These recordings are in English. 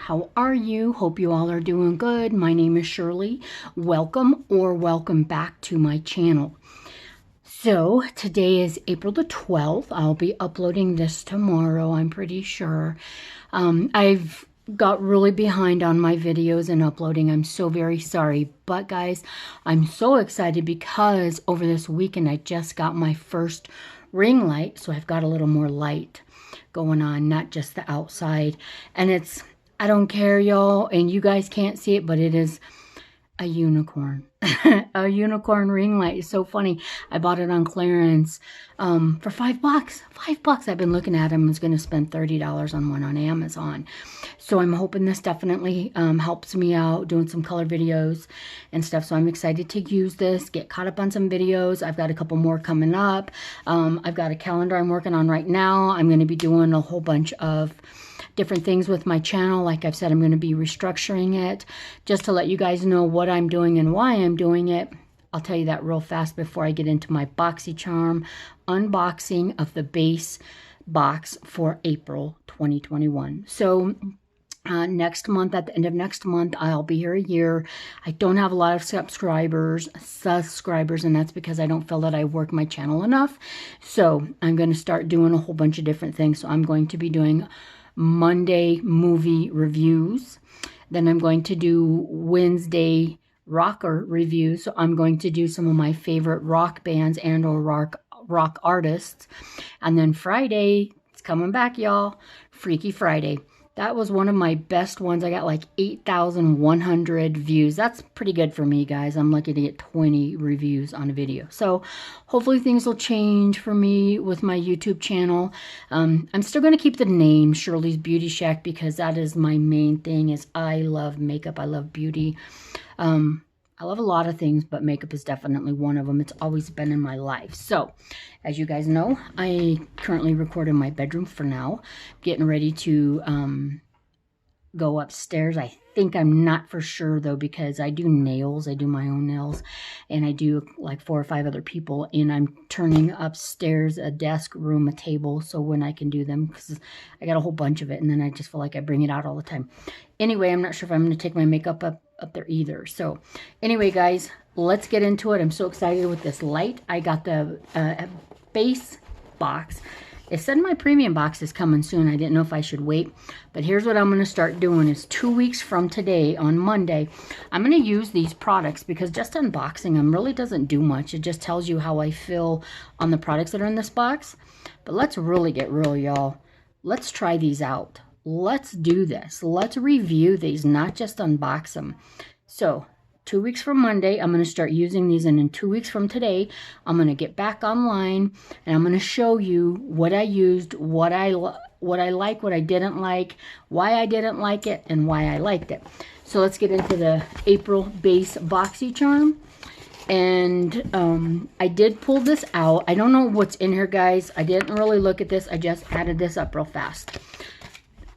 How are you? Hope you all are doing good. My name is Shirley. Welcome or welcome back to my channel. So today is April the 12th. I'll be uploading this tomorrow, I'm pretty sure. I've got really behind on my videos and uploading. I'm so very sorry. But guys, I'm so excited because over this weekend I just got my first ring light. So I've got a little more light going on, not just the outside. And it's, I don't care, y'all, and you guys can't see it, but it is a unicorn. A unicorn ring light. It's so funny. I bought it on clearance for $5. $5. I've been looking at them. I was going to spend $30 on one on Amazon. So I'm hoping this definitely helps me out doing some color videos and stuff. So I'm excited to use this, get caught up on some videos. I've got a couple more coming up. I've got a calendar I'm working on right now. I'm going to be doing a whole bunch of different things with my channel. Like I've said, I'm going to be restructuring it just to let you guys know what I'm doing and why I'm doing it. I'll tell you that real fast before I get into my Boxycharm unboxing of the base box for April 2021. So next month, at the end of next month, I'll be here a year. I don't have a lot of subscribers, and that's because I don't feel that I work my channel enough. So I'm going to start doing a whole bunch of different things. So I'm going to be doing Monday movie reviews. Then I'm going to do Wednesday rocker reviews. So I'm going to do some of my favorite rock bands and or rock artists. And then Friday, it's coming back, y'all. Freaky Friday. That was one of my best ones. I got like 8,100 views. That's pretty good for me, guys. I'm lucky to get 20 reviews on a video. So hopefully things will change for me with my YouTube channel. I'm still going to keep the name Shirley's Beauty Shack because that is my main thing. Is I love makeup. I love beauty. I love a lot of things, but makeup is definitely one of them. It's always been in my life. So, as you guys know, I currently record in my bedroom for now. Getting ready to go upstairs. I think I'm not for sure, though, because I do nails. I do my own nails, and I do like 4 or 5 other people, and I'm turning upstairs a desk, room, a table, so when I can do them, because I got a whole bunch of it, and then I just feel like I bring it out all the time. Anyway, I'm not sure if I'm going to take my makeup up there either. So anyway, guys, let's get into it. I'm so excited with this light. I got the base box. It said my premium box is coming soon. I didn't know if I should wait, but here's what I'm going to start doing is 2 weeks from today on Monday, I'm going to use these products because just unboxing them really doesn't do much. It just tells you how I feel on the products that are in this box. But let's really get real, y'all. Let's try these out. Let's do this. Let's review these, not just unbox them. So 2 weeks from Monday, I'm going to start using these, and in 2 weeks from today, I'm going to get back online, and I'm going to show you what I used, what I like, what I didn't like, why I didn't like it, and why I liked it. So let's get into the April base Boxycharm. And I did pull this out. I don't know what's in here, guys. I didn't really look at this. I just added this up real fast.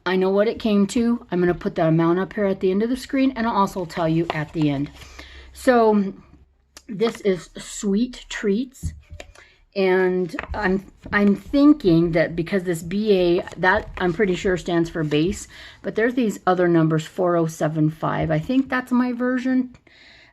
I know what it came to. I'm going to put the amount up here at the end of the screen, and I'll also tell you at the end. So this is Sweet Treats, and I'm thinking that because this BA, that I'm pretty sure stands for base, but there's these other numbers, 4075. I think that's my version,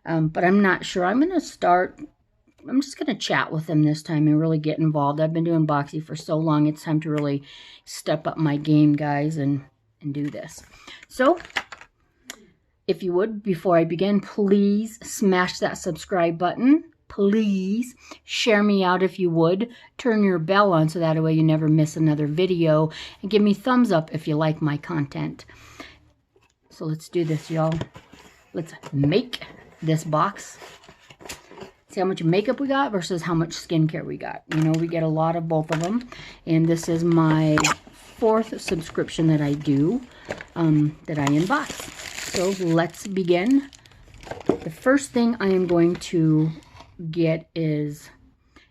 but I'm not sure. I'm just going to chat with them this time and really get involved. I've been doing Boxy for so long. It's time to really step up my game, guys, and do this. So, if you would, before I begin, please smash that subscribe button. Please share me out if you would. Turn your bell on so that way you never miss another video. And give me thumbs up if you like my content. So let's do this, y'all. Let's make this box. See how much makeup we got versus how much skincare we got. You know, we get a lot of both of them. And this is my 4th subscription that I do, that I unbox. So let's begin. The first thing I am going to get is,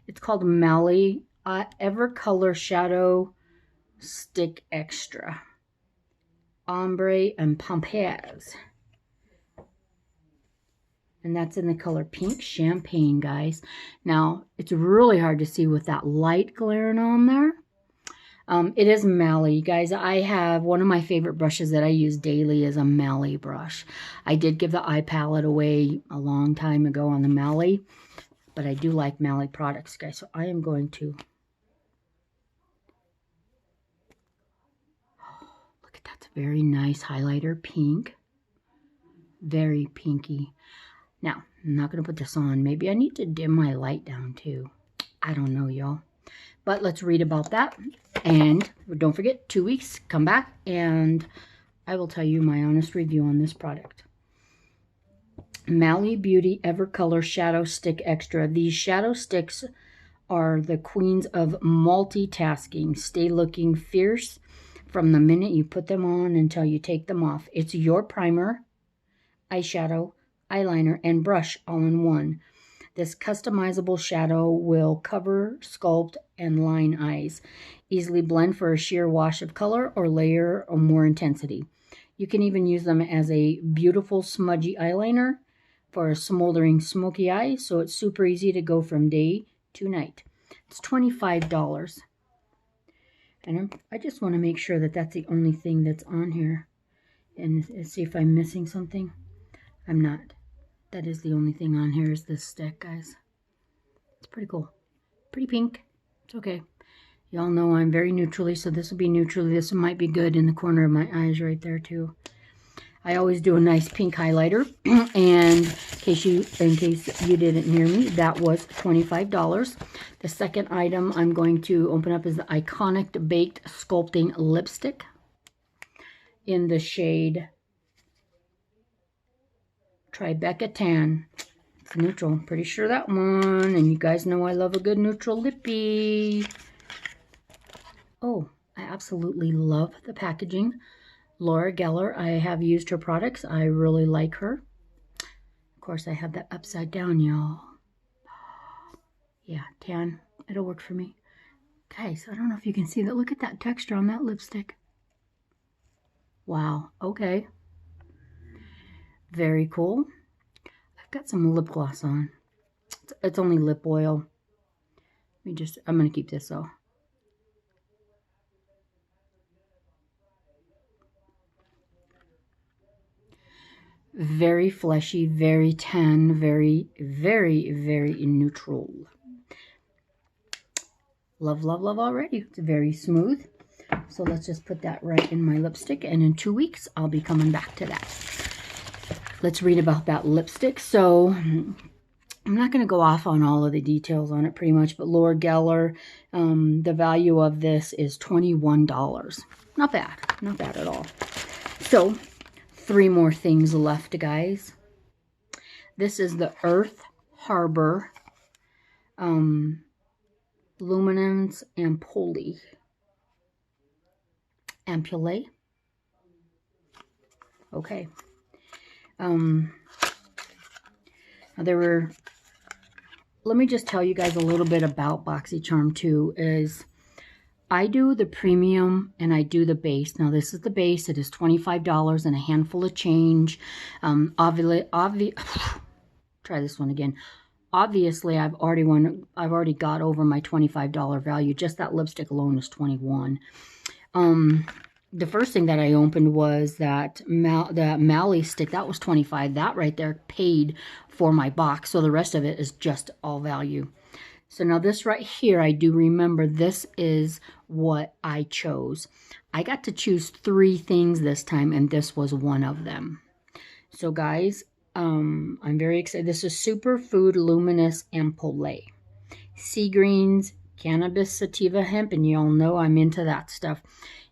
it's called Mally Evercolor Shadow Stick Extra. Ombre and Pompez. And that's in the color Pink Champagne, guys. Now, it's really hard to see with that light glaring on there. It is Mally. Guys, I have one of my favorite brushes that I use daily is a Mally brush. I did give the eye palette away a long time ago on the Mally, but I do like Mally products, guys. So I am going to... Look at that. Very nice highlighter. Pink. Very pinky. Now, I'm not going to put this on. Maybe I need to dim my light down too. I don't know, y'all. But let's read about that. And don't forget, 2 weeks, come back, and I will tell you my honest review on this product. Mally Beauty Evercolor Shadow Stick Extra. These shadow sticks are the queens of multitasking. Stay looking fierce from the minute you put them on until you take them off. It's your primer, eyeshadow, eyeliner, and brush all in one. This customizable shadow will cover, sculpt, and line eyes. Easily blend for a sheer wash of color or layer or more intensity. You can even use them as a beautiful smudgy eyeliner for a smoldering smoky eye, so it's super easy to go from day to night. It's $25. And I just want to make sure that that's the only thing that's on here. And see if I'm missing something. I'm not. That is the only thing on here is this stick, guys. It's pretty cool. Pretty pink. It's okay. Y'all know I'm very neutrally, so this will be neutrally. This might be good in the corner of my eyes right there, too. I always do a nice pink highlighter. And in case you didn't hear me, that was $25. The second item I'm going to open up is the Iconic Baked Sculpting Lipstick in the shade Tribeca Tan. It's neutral. I'm pretty sure that one. And you guys know I love a good neutral lippy. Oh, I absolutely love the packaging. Laura Geller, I have used her products. I really like her. Of course, I have that upside down, y'all. Yeah, tan. It'll work for me. Guys, I don't know if you can see that. Look at that texture on that lipstick. Wow. Okay. Very cool. I've got some lip gloss on. It's only lip oil. I'm going to keep this though. Very fleshy, very tan, very, very, very neutral. Love, love, love already. It's very smooth. So let's just put that right in my lipstick. And in 2 weeks, I'll be coming back to that. Let's read about that lipstick. So I'm not going to go off on all of the details on it pretty much, but Laura Geller, the value of this is $21. Not bad. Not bad at all. So 3 more things left, guys. This is the Earth Harbor Luminance Ampoule. Okay. Let me just tell you guys a little bit about Boxycharm too. I do the premium and I do the base. Now this is the base. It is $25 and a handful of change. Try this one again. Obviously, I've already got over my $25 value. Just that lipstick alone is $21. The first thing that I opened was that the Mally stick. That was $25. That right there paid for my box. So the rest of it is just all value. So now this right here, I do remember this is what I chose. I got to choose 3 things this time, and this was one of them. So guys, I'm very excited. This is Superfood Luminous Ampoule. Sea greens, cannabis, sativa, hemp, and you all know I'm into that stuff.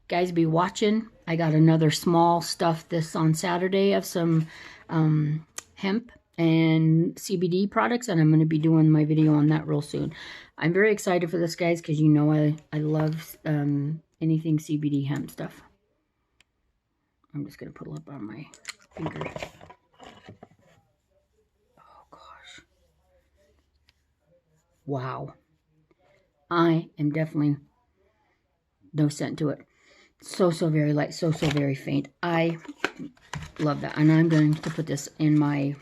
Guys, be watching. I got another small stuff this on Saturday of some hemp and CBD products, and I'm going to be doing my video on that real soon. I'm very excited for this, guys, because you know I love anything CBD hemp stuff. I'm just going to put a lip on my fingers. Oh, gosh. Wow. I am definitely no scent to it. So very light, so very faint. I love that. And I'm going to put this in my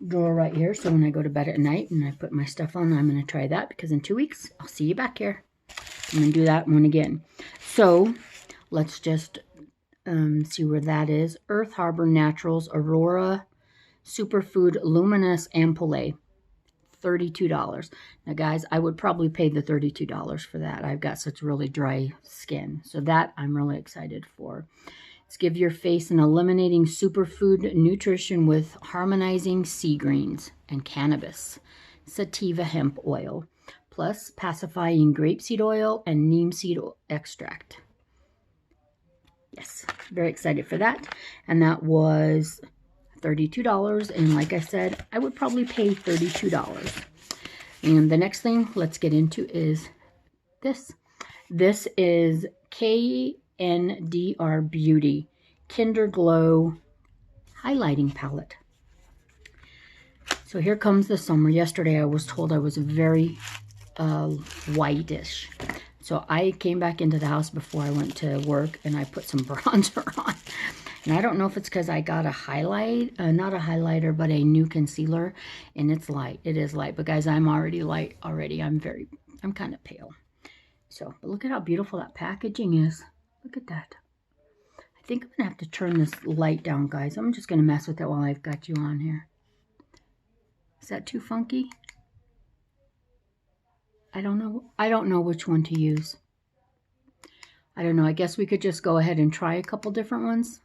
drawer right here. So when I go to bed at night and I put my stuff on, I'm going to try that because in 2 weeks, I'll see you back here. I'm going to do that one again. So let's just see where that is. Earth Harbor Naturals Aurora Superfood Luminous Ampoule. $32. Now, guys, I would probably pay the $32 for that. I've got such really dry skin. So that I'm really excited for. Let's give your face an eliminating superfood nutrition with harmonizing sea greens and cannabis. Sativa hemp oil. Plus pacifying grapeseed oil and neem seed extract. Yes, very excited for that. And that was $32. And like I said, I would probably pay $32. And the next thing let's get into is this. This is Kndr Beauty Kndr Glow Highlighting Palette. So here comes the summer. Yesterday I was told I was very whitish. So I came back into the house before I went to work and I put some bronzer on. And I don't know if it's because I got a highlight, not a highlighter, but a new concealer. And it's light. It is light. But guys, I'm already light already. I'm kind of pale. So, but look at how beautiful that packaging is. Look at that. I think I'm going to have to turn this light down, guys. I'm just going to mess with it while I've got you on here. Is that too funky? I don't know. I don't know which one to use. I don't know. I guess we could just go ahead and try a couple different ones.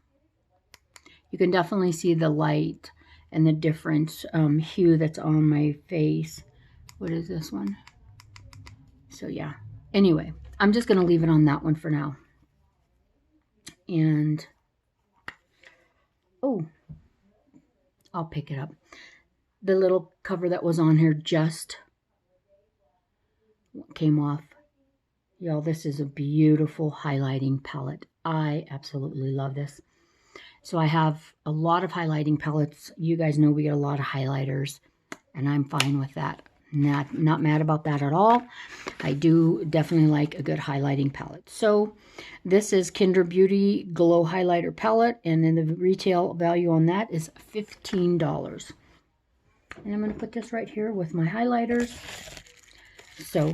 You can definitely see the light and the different hue that's on my face. What is this one? So yeah. Anyway, I'm just going to leave it on that one for now. And, oh, I'll pick it up. The little cover that was on here just came off. Y'all, this is a beautiful highlighting palette. I absolutely love this. So I have a lot of highlighting palettes. You guys know we get a lot of highlighters, and I'm fine with that. Not mad about that at all. I do definitely like a good highlighting palette. So this is Kndr Beauty Glow Highlighter Palette, and then the retail value on that is $15. And I'm going to put this right here with my highlighters so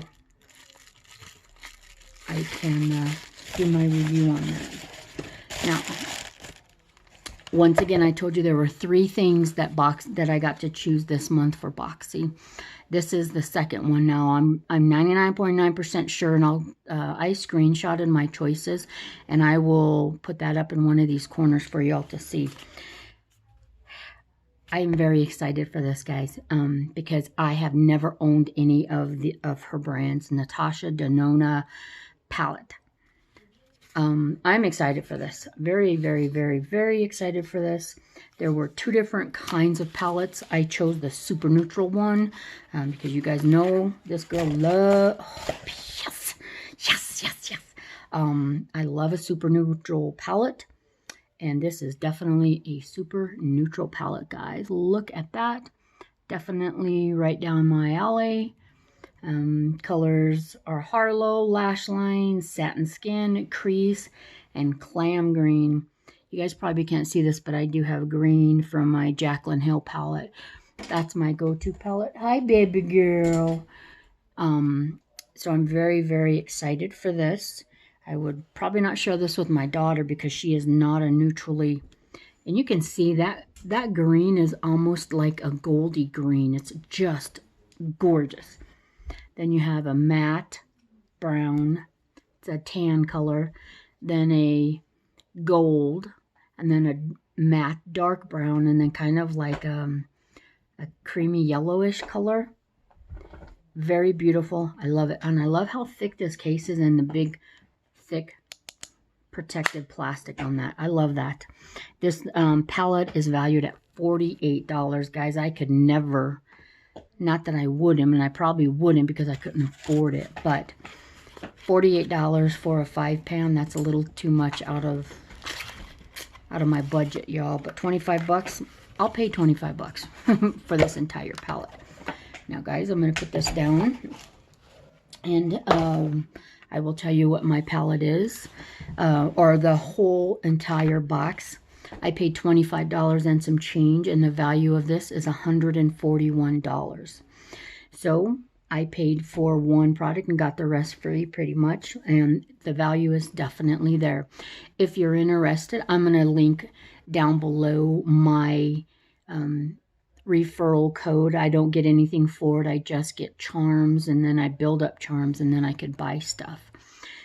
I can do my review on that. Now, once again, I told you there were 3 things that I got to choose this month for Boxy. This is the second one now. I'm 99.9% sure, and I screenshotted my choices, and I will put that up in one of these corners for y'all to see. I am very excited for this, guys, because I have never owned any of her brands. Natasha, Denona palette. I'm excited for this. Very, very, very, very excited for this. There were 2 different kinds of palettes. I chose the super neutral one because you guys know this girl loves... Oh, yes, yes, yes, yes. I love a super neutral palette. And this is definitely a super neutral palette, guys. Look at that. Definitely right down my alley. Colors are Harlow, Lash Line, Satin Skin, Crease, and Clam Green. You guys probably can't see this, but I do have green from my Jaclyn Hill palette. That's my go-to palette. Hi, baby girl. So I'm very, very excited for this. I would probably not share this with my daughter because she is not a neutrally... And you can see that green is almost like a goldy green. It's just gorgeous. Then you have a matte brown. It's a tan color. Then a gold. And then a matte dark brown. And then kind of like a creamy yellowish color. Very beautiful. I love it. And I love how thick this case is and the big, thick, protective plastic on that. I love that. This palette is valued at $48. Guys, I could never... Not that I wouldn't, and I probably wouldn't because I couldn't afford it. But $48 for a 5-pan, that's a little too much out of my budget, y'all. But 25 bucks, I'll pay 25 bucks for this entire palette. Now, guys, I'm going to put this down. And I will tell you what my palette is, or the whole entire box. I paid $25 and some change, and the value of this is $141. So I paid for one product and got the rest free pretty much, and the value is definitely there. If you're interested, I'm going to link down below my referral code. I don't get anything for it. I just get charms, and then I build up charms, and then I could buy stuff.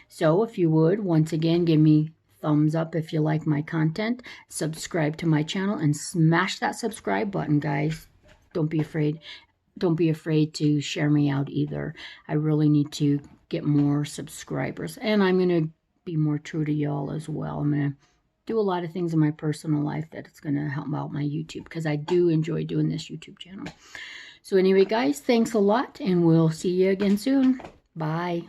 So if you would, once again, give me thumbs up if you like my content, subscribe to my channel, and smash that subscribe button, guys. Don't be afraid. Don't be afraid to share me out either. I really need to get more subscribers, and I'm going to be more true to y'all as well. I'm going to do a lot of things in my personal life that it's going to help out my YouTube, because I do enjoy doing this YouTube channel. So anyway, guys, thanks a lot, and we'll see you again soon. Bye.